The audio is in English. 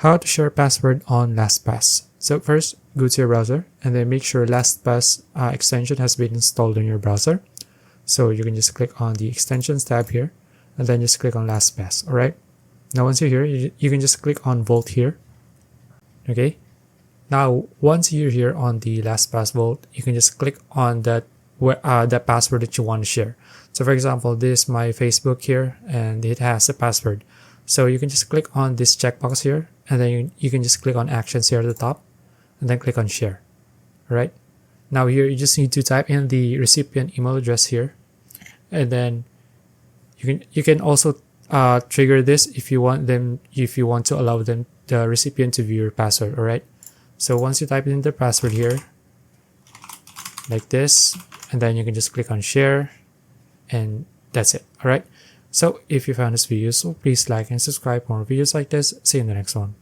How to share password on LastPass. So first, go to your browser and then make sure LastPass extension has been installed on your browser. So you can just click on the extensions tab here and then just click on LastPass. All right. Now once you're here, you can just click on Vault here. Okay. Now once you're here on the LastPass Vault, you can just click on that password that you want to share. So for example, this is my Facebook here and it has a password. So you can just click on this checkbox here and then you can just click on Actions here at the top and then click on Share. All right. Now here you just need to type in the recipient email address here, and then you can also trigger this if you want to allow the recipient to view your password. All right. So once you type in the password here, like this, and then you can just click on Share, and that's it. All right. So if you found this video useful, please like and subscribe for more videos like this. See you in the next one.